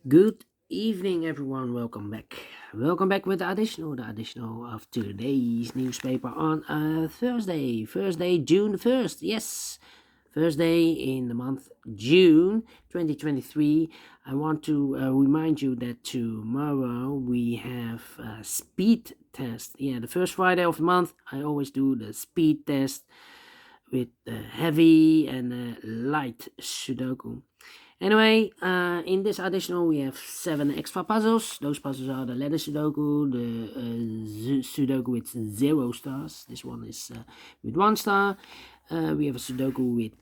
Good evening, everyone. Welcome back. Welcome back with the additional of today's newspaper on Thursday, June the 1st. Yes, Thursday in the month June 2023. I want to remind you that tomorrow we have a speed test. Yeah, the first Friday of the month, I always do the speed test with heavy and light Sudoku. Anyway, in this additional we have 7 extra puzzles. Those puzzles are the letter Sudoku, the Sudoku with 0 stars. This one is with 1 star. We have a Sudoku with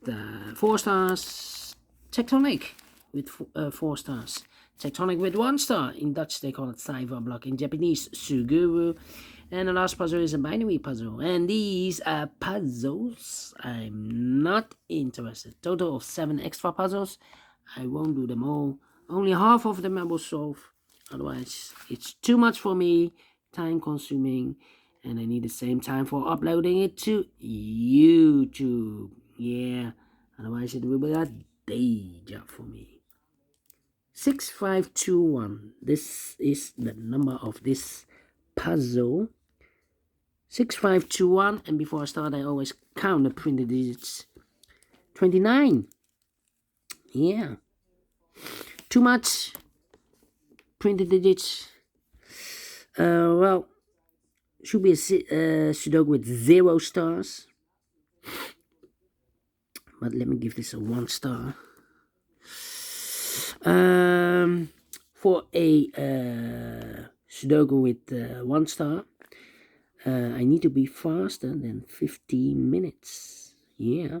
4 stars. Tectonic with 4 stars. Tectonic with 1 star. In Dutch they call it Cypher block. In Japanese, Suguru. And the last puzzle is a binary puzzle. And these puzzles, I'm not interested. Total of 7 extra puzzles. I won't do them all. Only half of them I will solve. Otherwise, it's too much for me, time consuming, and I need the same time for uploading it to YouTube. Yeah, otherwise it will be a day job for me. 6521. This is the number of this puzzle. 6521, and before I start, I always count the printed digits. 29. Yeah. Too much printed digits. Well, should be a Sudoku with 0 stars. But let me give this a 1 star. For a Sudoku with 1 star, I need to be faster than 15 minutes. Yeah.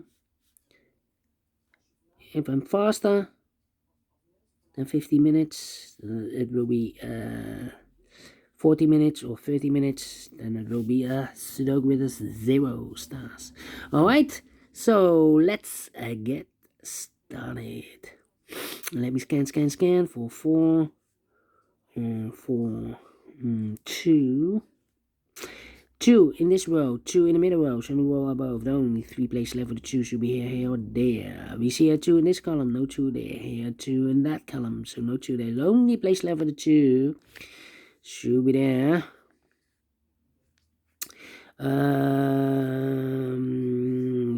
If I'm faster than 50 minutes, it will be 40 minutes or 30 minutes, then it will be a Sudoku with 0 stars. Alright, so let's get started. Let me scan for 4, 2 in this row, 2 in the middle row, so in the row above, the only 3 places left for the 2 should be here, or there. We see a 2 in this column, no 2 there. Here, 2 in that column, so no 2 there. The only place left for the 2 should be there.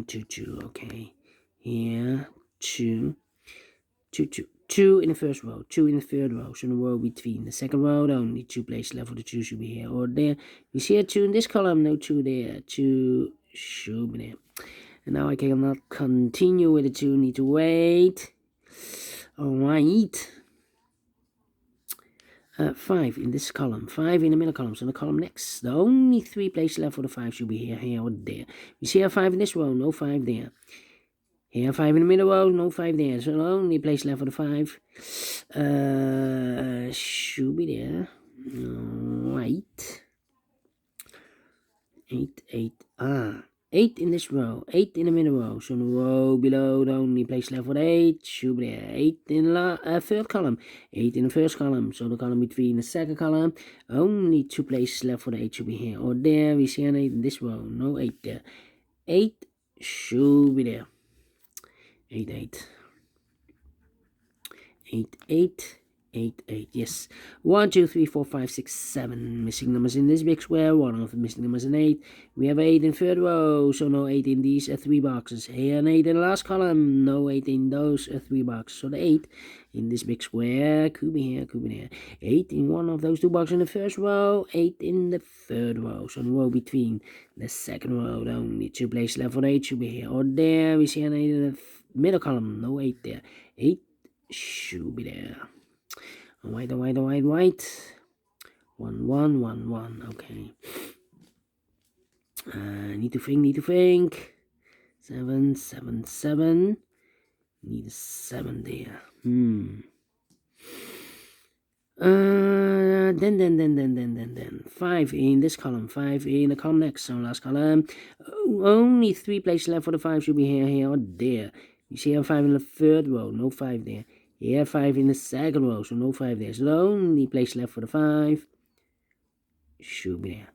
2, okay. Here, 2 in the first row, 2 in the third row, so in the row between. The second row, the only 2 places left for the 2 should be here or there. We see a 2 in this column, no 2 there, 2 should be there. And now I cannot continue with the 2, need to wait. Alright. 5 in this column, 5 in the middle column, so the column next. The only 3 places left for the 5 should be here or there. We see a 5 in this row, no 5 there. Here, 5 in the middle row, no 5 there. So the only place left for the 5 should be there. Right. 8 in this row, 8 in the middle row. So the row below, the only place left for the 8 should be there. 8 in the third column, 8 in the first column. So the column between the second column, only 2 places left for the 8 should be here or there. We see an 8 in this row, no 8 there. 8 should be there. 8, 8, yes. 1, 2, 3, 4, 5, 6, 7 missing numbers in this big square. One of the missing numbers in 8. We have 8 in third row, so no 8 in these 3 boxes. Here, an 8 in the last column, no 8 in those 3 boxes. So the 8 in this big square could be here, could be there. 8 in one of those 2 boxes in the first row, 8 in the third row. So the row between the second row, the only 2 places left for the 8 should be here or there. We see an 8 in the middle column, no 8 there. 8 should be there. White. 1, 1, 1, 1. Okay. Need to think. 7, 7, 7. Need a 7 there. Then 5 in this column, 5 in the column next, so last column. Only 3 places left for the 5 should be here or there. You see a 5 in the third row, no 5 there. Here 5 in the second row, so no 5 there. So the only place left for the 5 should be there.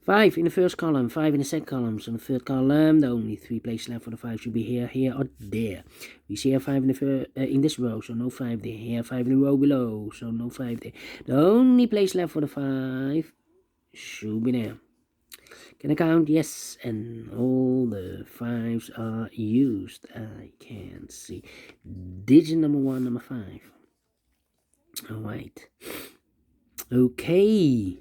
5 in the first column, 5 in the second column. So in the third column, the only 3 places left for the 5 should be here, here, or there. We see here 5 in the in this row, so no 5 there. Here 5 in the row below, so no 5 there. The only place left for the 5 should be there. Can I count? Yes, and all the 5s are used. I can see digit number 1, number 5. Alright. Okay.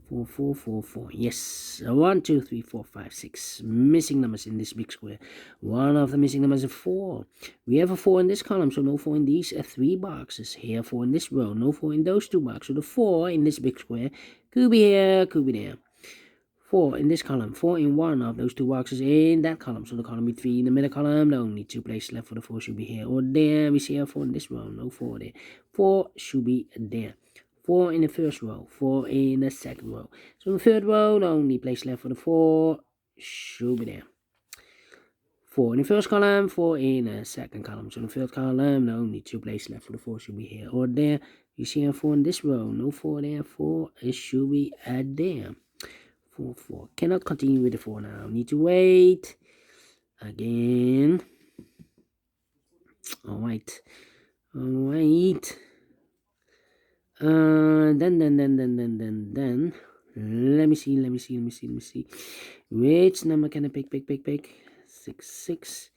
4, 4, 4, 4. Yes. 1, 2, 3, 4, 5, 6. Missing numbers in this big square. One of the missing numbers is 4. We have a 4 in this column, so no 4 in these 3 boxes. Here 4 in this row, no 4 in those 2 boxes. So the 4 in this big square could be here, could be there. 4 in this column, 4 in one of those 2 boxes in that column. So the column with 3 in the middle column, the only 2 places left for the 4 should be here or there. We see a 4 in this row, no 4 there. 4 should be there. 4 in the first row, 4 in the second row. So in the third row, the only place left for the 4 should be there. 4 in the first column, 4 in the second column. So in the third column, the only 2 places left for the 4 should be here or there. You see a 4 in this row, no 4 there. 4 should be there. 4, 4. Cannot continue with the 4 now. Need to wait. Again. Alright. Alright. Then. Let me see. Which number can I pick? 6, 6.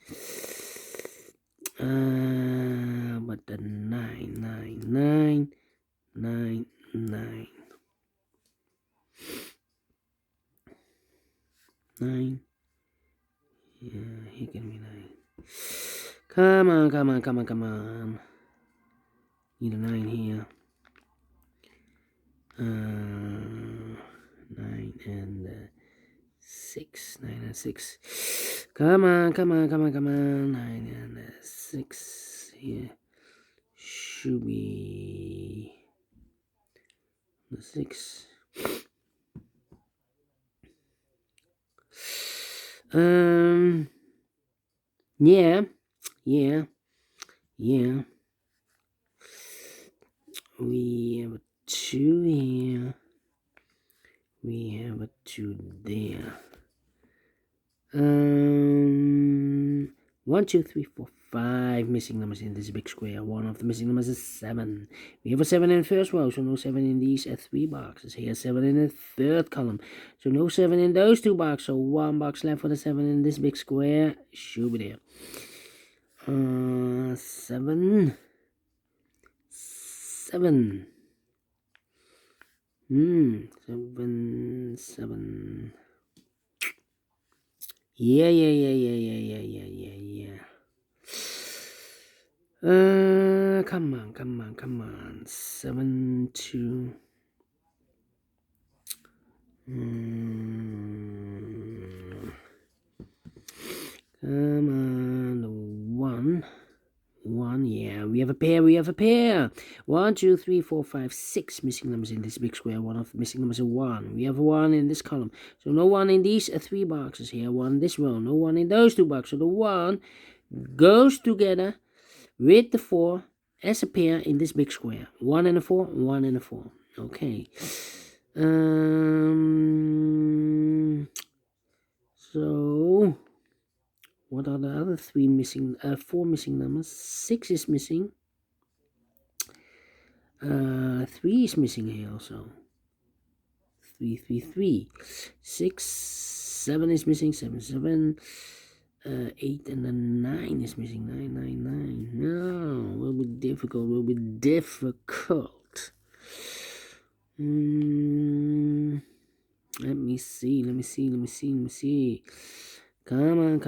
But the 9. 9. Yeah, here can be 9. Come on. Need a 9 here. 9 and 6. 9 and 6. Come on. 9 and 6 here. Should be the 6. Yeah. We have a 2 here. We have a 2 there. 1, 2, 3, 4, 5 missing numbers in this big square. One of the missing numbers is 7. We have a 7 in the first row, so no 7 in these 3 boxes. Here 7 in the third column, so no 7 in those 2 boxes. So 1 box left for the 7 in this big square should be there. 7. 7. Yeah. Come on. 7, 2. Come on, 1. Yeah, we have a pair. 1, 2, 3, 4, 5, 6 missing numbers in this big square. One of the missing numbers is 1. We have a 1 in this column, so no 1 in these 3 boxes here. 1 in this row, no 1 in those 2 boxes. So the 1 goes together with the 4 as a pair in this big square. 1 and a 4, 1 and a 4. Okay. So what are the other 3 missing? 4 missing numbers. 6 is missing. 3 is missing here also. 3. 6, 7 is missing. 7. 8 and then 9 is missing. 9. No, will be difficult. Let me see. Come on.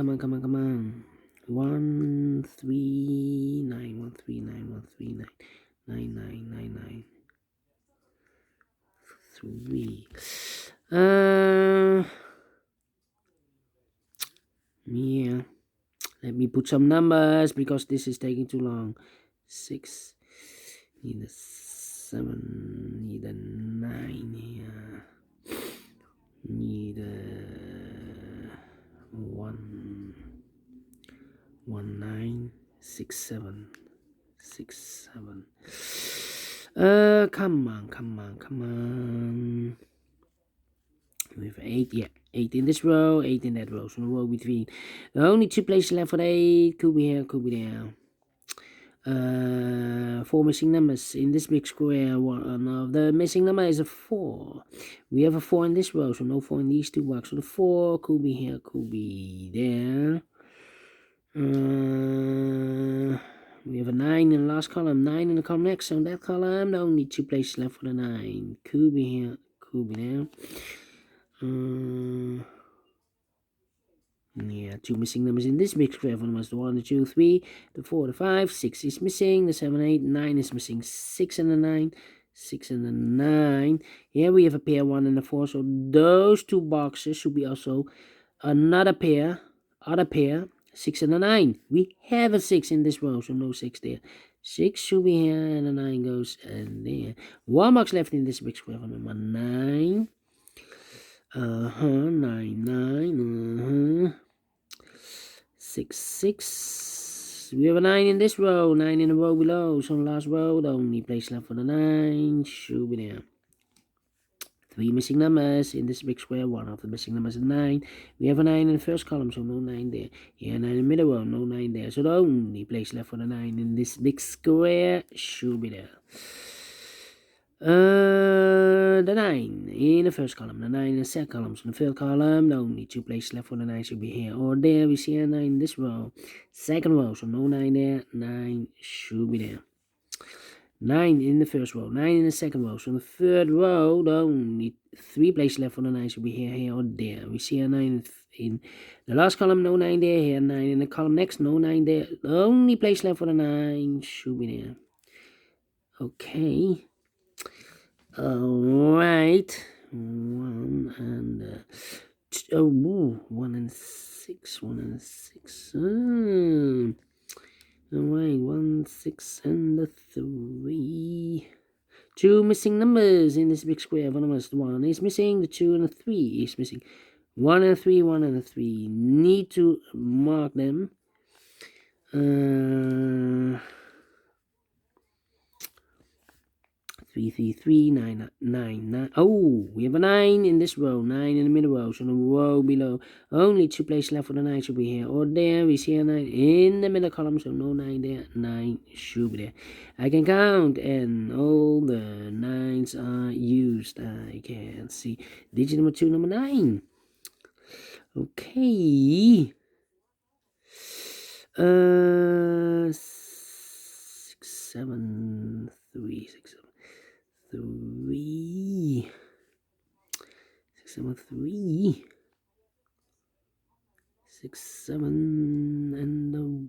1, 3, 9. 1, 3, 9. 1, 3, 9. 9. 3. Yeah. Let me put some numbers because this is taking too long. 6. Need a 7. Need a 9 here. Need a 1. 9. 6, 7. Come on. We have 8, yeah. 8 in this row, 8 in that row. So the row between. The only 2 places left for the 8. Could be here, could be there. 4 missing numbers in this big square. One of the missing number is a 4. We have a 4 in this row, so no 4 in these 2 boxes. So the 4 could be here, could be there. We have a 9 in the last column, 9 in the column next. So in that column, there are only 2 places left for the 9. Could be here, could be there. Yeah, 2 missing numbers in this big square. One was the 1, the 2, 3, the 4, the 5, 6 is missing, the 7, 8, 9 is missing, 6 and the 9, 6 and the 9. Here we have a pair, 1 and a 4, so those 2 boxes should be also another pair, other pair, 6 and a 9. We have a 6 in this row, so no 6 there. 6 should be here, and the 9 goes there. 1 box left in this big square for number 9. 9, 6, 6. We have a 9 in this row, 9 in the row below. So last row, the only place left for the 9 should be there. 3 missing numbers in this big square. 1 of the missing numbers is 9. We have a 9 in the first column, so no 9 there. Here, 9 in the middle row, no 9 there. So the only place left for the 9 in this big square should be there. The 9 in the first column, the 9 in the second column. So in the third column, the only 2 places left for the 9 should be here or there. We see a 9 in this row. Second row, so no 9 there. 9 should be there. 9 in the first row, 9 in the second row. So in the third row, the only 3 places left for the 9 should be here or there. We see a 9 in the last column, no 9 there. Here, 9 in the column next, no 9 there. The only place left for the 9 should be there. Okay. Alright. 1 and 1 and 6. 1 and 6. Alright, 1, 6 and 3. 2 missing numbers in this big square. One of us, 1 is missing, the 2 and the 3 is missing. 1 and 3, 1 and 3. Need to mark them. 3, 3, 3, 9, 9, 9. Oh, we have a 9 in this row, 9 in the middle row, so the row below. Only 2 places left for the 9 should be here or there. We see a 9 in the middle column, so no 9 there. 9 should be there. I can count, and all the 9s are used. I can see digit number 2, number 9. Okay. 6, 7, 3, 6, 7. 3, 6, 7, 3, 6, 7, and the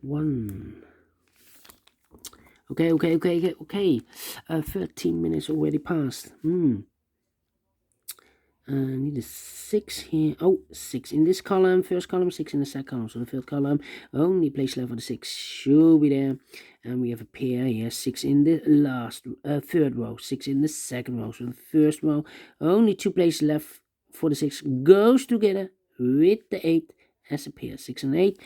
1. Okay. 13 minutes already passed. I need a 6 here. Oh, 6 in this column, first column, 6 in the second column. So the third column, only place left for the 6 should be there. And we have a pair here, 6 in the third row, 6 in the second row. So the first row, only 2 places left for the 6 goes together with the 8 as a pair. 6 and 8.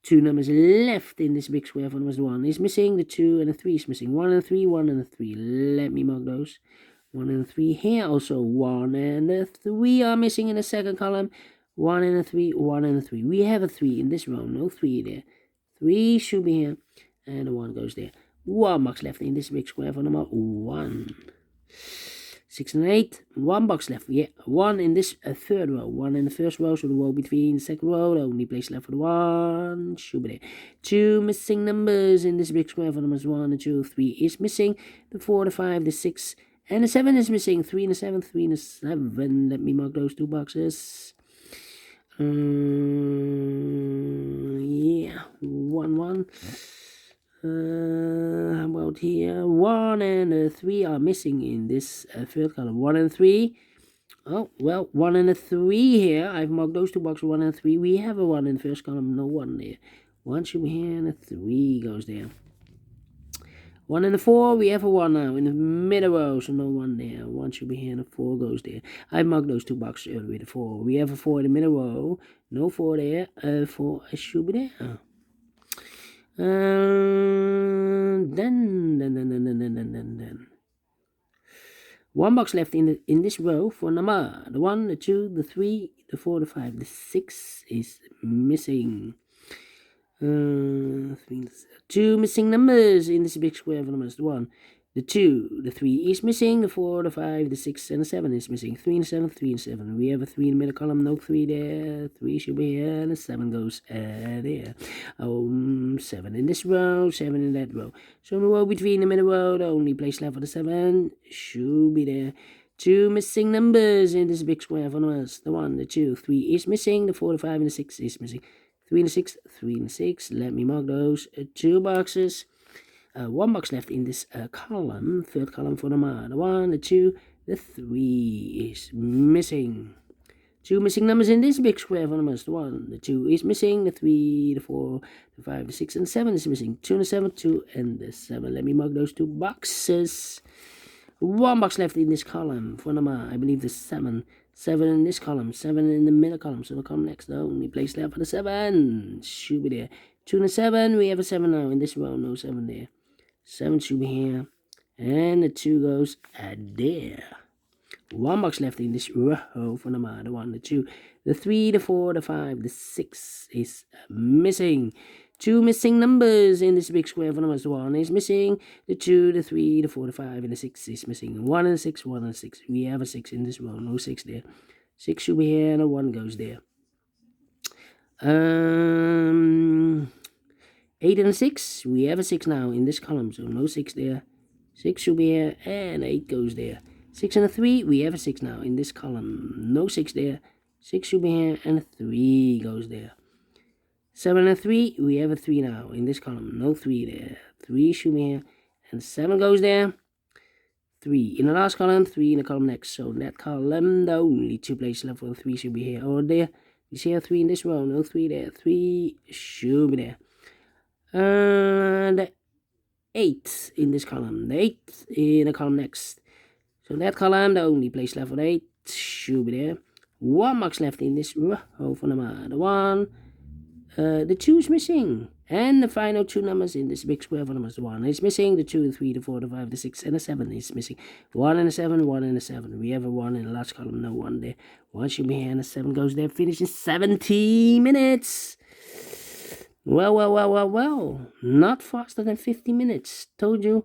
2 numbers left in this big square. One was the 1 is missing, the 2 and the 3 is missing. 1 and 3, 1 and 3. Let me mark those. 1 and 3 here. Also 1 and 3 are missing in the second column. 1 and 3, 1 and 3. We have a 3 in this row. No 3 there. 3 should be here. And the 1 goes there. 1 box left in this big square for number 1. 6 and 8. 1 box left. Yeah, 1 in this third row. 1 in the first row. So the row between the second row. The only place left for the 1 should be there. 2 missing numbers in this big square for numbers 1 and 2. 3 is missing. The 4, the 5, the 6. And the 7 is missing. 3 and the 7, 3 and the 7. Let me mark those 2 boxes. Yeah, 1, 1. How about here? 1 and 3 are missing in this third column. 1 and 3. Oh, well, 1 and 3 here. I've marked those 2 boxes, 1 and 3. We have a 1 in the first column, no 1 there. 1 should be here, and a 3 goes there. 1 and 4, we have a 1 now in the middle row, so no 1 there. 1 should be here, and a 4 goes there. I marked those 2 boxes earlier with a 4. We have a 4 in the middle row, no 4 there. 4 should be there. Then. One box left in this row for number. The 1, the 2, the 3, the 4, the 5, the 6 is missing. 2 missing numbers in this big square for numbers. The 1, the 2, the 3 is missing. The 4, the 5, the 6, and the 7 is missing. 3 and 7, 3 and 7. We have a 3 in the middle column, no 3 there. 3 should be here, and the 7 goes there. 7 in this row, 7 in that row. So in the row between the middle row, the only place left for the 7 should be there. 2 missing numbers in this big square for numbers. The 1, the 2, 3 is missing. The 4, the 5, and the 6 is missing. 3 and 6, 3 and 6. Let me mark those 2 boxes. 1 box left in this column, third column for the 1, the 2, the 3 is missing. 2 missing numbers in this big square for numbers. The 1, the 2 is missing. The 3, the 4, the 5, the 6, and the 7 is missing. 2 and the 7, 2 and the 7. Let me mark those 2 boxes. 1 box left in this column for number, I believe the 7. 7 in this column, 7 in the middle column. So the column next, the only place left for the 7 should be there. 2 and the 7, we have a 7 now in this row, no 7 there. 7 should be here, and the 2 goes there. 1 box left in this row for number. The 1, the 2, the 3, the 4, the 5, the 6 is missing. 2 missing numbers in this big square for numbers. The 1 is missing. The 2, the 3, the 4, the 5, and the 6 is missing. 1 and 6, 1 and 6. We have a 6 in this row. No 6 there. 6 should be here, and a 1 goes there. 8 and 6. We have a 6 now in this column, so no 6 there. 6 should be here, and 8 goes there. 6 and a 3. We have a 6 now in this column. No 6 there. 6 should be here, and a 3 goes there. 7 and 3, we have a 3 now in this column. No 3 there. 3 should be here, and 7 goes there. 3 in the last column, 3 in the column next. So in that column, the only 2 places left for the 3 should be here or there. You see a 3 in this row, no 3 there. 3 should be there. And 8 in this column. The 8 in the column next. So in that column, the only place left for the 8 should be there. 1 box left in this row for number. The 1. The 2 is missing. And the final 2 numbers in this big square for numbers. The 1 is missing. The 2, the 3, the 4, the 5, the 6, and the 7 is missing. 1 and a 7, 1 and a 7. We have a 1 in the last column, no 1 there. 1 should be here, and a 7 goes there. Finish in 70 minutes. Well. Not faster than 50 minutes. Told you,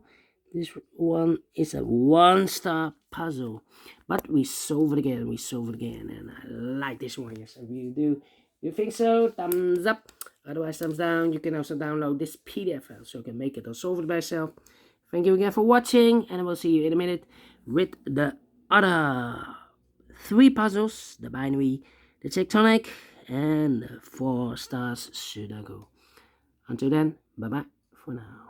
this one is a 1-star puzzle. But we solve it again, and I like this one, yes, I really do. You think so? Thumbs up. Otherwise, thumbs down. You can also download this PDF file so you can make it or solve it by yourself. Thank you again for watching, and I will see you in a minute with the other 3 puzzles, the binary, the tectonic, and the 4 stars Sudoku. Until then, bye-bye for now.